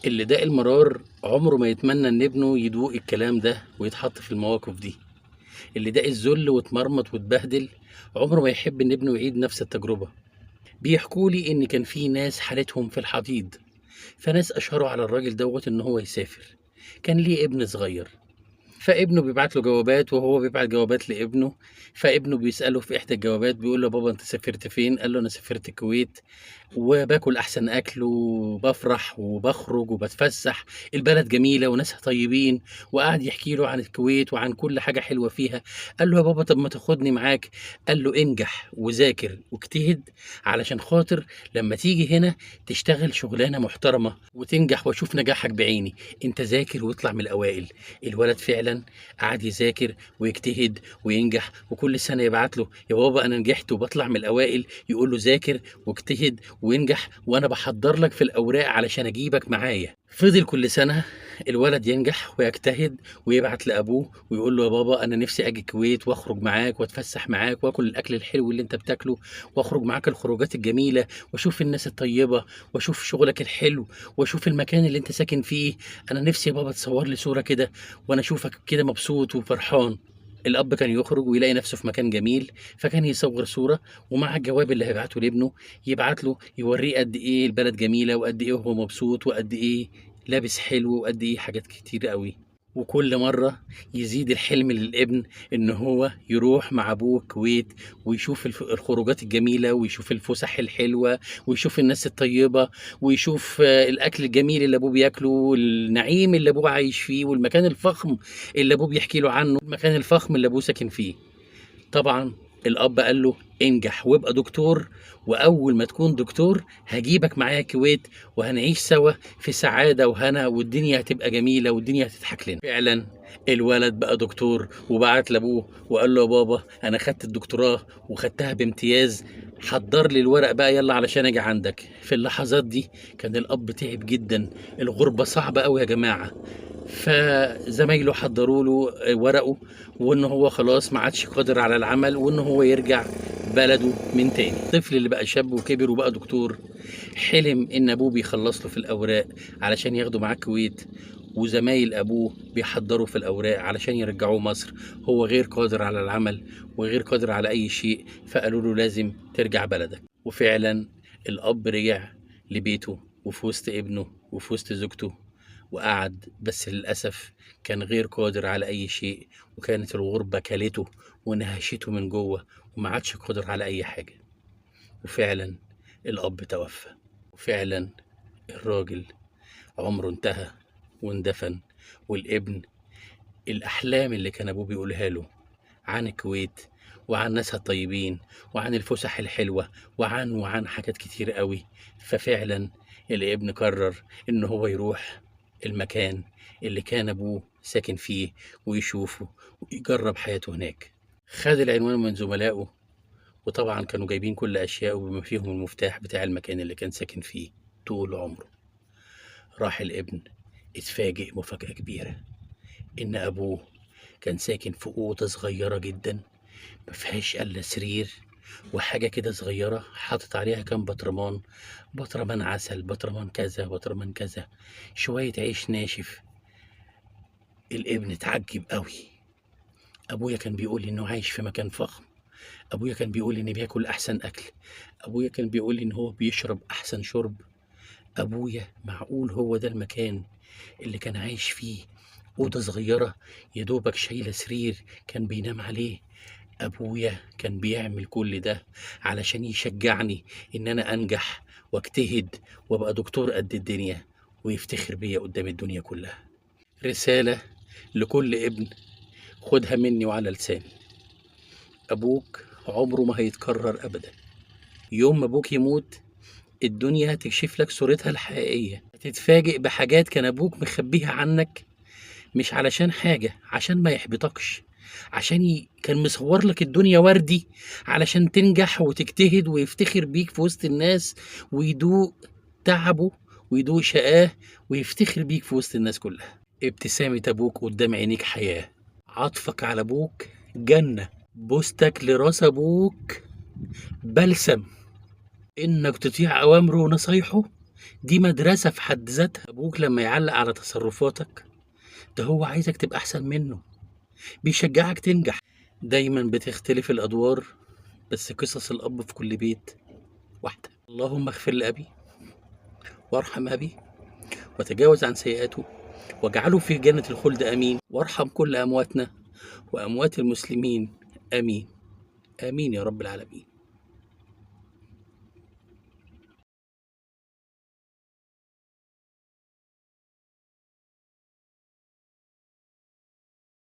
اللي داق المرار عمره ما يتمنى ان ابنه يدوق الكلام ده ويتحط في المواقف دي. اللي داق الذل واتمرمط واتبهدل عمره ما يحب ان ابنه يعيد نفس التجربة. بيحكوا لي ان كان في ناس حالتهم في الحضيض، فناس اشاروا على الراجل دوت ان هو يسافر. كان ليه ابن صغير، فابنه بيبعت له جوابات وهو بيبعت جوابات لابنه. فابنه بيسأله في إحدى الجوابات، بيقول له: بابا أنت سافرت فين؟ قال له: أنا سافرت الكويت وباكل أحسن أكل وبفرح وبخرج وبتفسح. البلد جميلة وناسها طيبين. وقعد يحكي له عن الكويت وعن كل حاجة حلوة فيها. قال له: يا بابا طب ما تاخدني معاك. قال له: انجح وذاكر واجتهد علشان خاطر لما تيجي هنا تشتغل شغلانة محترمة وتنجح واشوف نجاحك بعيني. انت ذاكر واطلع من الأوائل. الولد فعلا قعد يذاكر ويجتهد وينجح، وكل سنة يبعت له: يا بابا أنا نجحت وبطلع من الأوائل. يقول له: ذاكر واجتهد وينجح وأنا بحضر لك في الأوراق علشان أجيبك معايا. فضل كل سنة الولد ينجح ويجتهد ويبعت لأبوه ويقول له: يا بابا أنا نفسي أجي الكويت وأخرج معاك وأتفسح معاك وآكل الأكل الحلو اللي أنت بتاكله وأخرج معاك الخروجات الجميلة وأشوف الناس الطيبة وأشوف شغلك الحلو وأشوف المكان اللي أنت ساكن فيه. أنا نفسي يا بابا تصور لي صورة كده وأنا أشوفك كده مبسوط وفرحان. الأب كان يخرج ويلاقي نفسه في مكان جميل، فكان يصور صورة ومع الجواب اللي هيبعته لابنه يبعت له يوريه قد إيه البلد جميلة وقد إيه هو مبسوط وقد إيه لابس حلو وقد إيه حاجات كتير قوي. وكل مرة يزيد الحلم للابن إن هو يروح مع أبوه الكويت ويشوف الخروجات الجميلة ويشوف الفسح الحلوة ويشوف الناس الطيبة ويشوف الأكل الجميل اللي أبوه بياكله والنعيم اللي أبوه عايش فيه والمكان الفخم اللي أبوه بيحكي له عنه، المكان الفخم اللي أبوه ساكن فيه. طبعا الأب قال له: انجح وابقى دكتور، وأول ما تكون دكتور هجيبك معايا الكويت وهنعيش سوا في سعادة وهنا والدنيا هتبقى جميلة والدنيا هتضحك لنا. فعلا الولد بقى دكتور وبعت لأبوه وقال له: يا بابا أنا خدت الدكتوراه وخدتها بامتياز، حضر لي الورق بقى يلا علشان أجي عندك. في اللحظات دي كان الأب تعب جدا. الغربة صعبة أوي يا جماعة. فزمايله حضروا له ورقه وان هو خلاص ما عادش قادر على العمل وان هو يرجع بلده من تاني. الطفل اللي بقى شاب وكبر وبقى دكتور حلم ان ابوه بيخلص له في الاوراق علشان ياخده معاه الكويت، وزمايل ابوه بيحضروا في الاوراق علشان يرجعوه مصر. هو غير قادر على العمل وغير قادر على اي شيء، فقالوا له: لازم ترجع بلدك. وفعلا الاب رجع لبيته وفي وسط ابنه وفي وسط زوجته وقعد، بس للأسف كان غير قادر على أي شيء، وكانت الغربة كلته ونهشته من جوه وما عادش قادر على أي حاجة. وفعلا الأب توفى، وفعلا الراجل عمره انتهى واندفن. والابن الأحلام اللي كان أبوه بيقولها له عن الكويت وعن ناسها الطيبين وعن الفسح الحلوة وعن حاجات كتير قوي، ففعلا الابن قرر إن هو يروح المكان اللي كان أبوه ساكن فيه ويشوفه ويجرب حياته هناك. خد العنوان من زملائه، وطبعا كانوا جايبين كل أشياء بما فيهم المفتاح بتاع المكان اللي كان ساكن فيه طول عمره. راح الابن اتفاجئ مفاجأة كبيرة إن أبوه كان ساكن في أوضة صغيرة جدا مفيهاش إلا سرير وحاجة كده صغيرة حاطط عليها كام بطرمان، بطرمان عسل، بطرمان كذا، بطرمان كذا، شوية عيش ناشف. الابن اتعجب قوي. أبويا كان بيقول لي إنه عايش في مكان فخم، أبويا كان بيقول لي إنه بياكل أحسن أكل، أبويا كان بيقول لي إن هو بيشرب أحسن شرب. أبويا معقول هو ده المكان اللي كان عايش فيه؟ أوضة صغيرة يا دوبك شايلة سرير كان بينام عليه. أبويا كان بيعمل كل ده علشان يشجعني إن أنا أنجح واجتهد وأبقى دكتور قد الدنيا ويفتخر بيا قدام الدنيا كلها. رسالة لكل ابن خدها مني وعلى لساني: أبوك عمره ما هيتكرر أبدا. يوم ما أبوك يموت الدنيا هتكشف لك صورتها الحقيقية، هتتفاجئ بحاجات كان أبوك مخبيها عنك، مش علشان حاجة، عشان ما يحبطكش، عشان كان مصور لك الدنيا وردي علشان تنجح وتجتهد ويفتخر بيك في وسط الناس ويدوق تعبه ويدوق شقاه ويفتخر بيك في وسط الناس كلها. ابتسامة أبوك قدام عينيك حياة، عطفك على أبوك جنة، بوستك لراس أبوك بلسم، إنك تطيع أوامره ونصايحه دي مدرسة في حد ذاتها. أبوك لما يعلق على تصرفاتك ده هو عايزك تبقى أحسن منه، بيشجعك تنجح. دايما بتختلف الأدوار، بس قصص الأب في كل بيت واحدة. اللهم اغفر لأبي وارحم أبي وتجاوز عن سيئاته واجعله في جنة الخلد آمين، وارحم كل أمواتنا وأموات المسلمين آمين. آمين يا رب العالمين.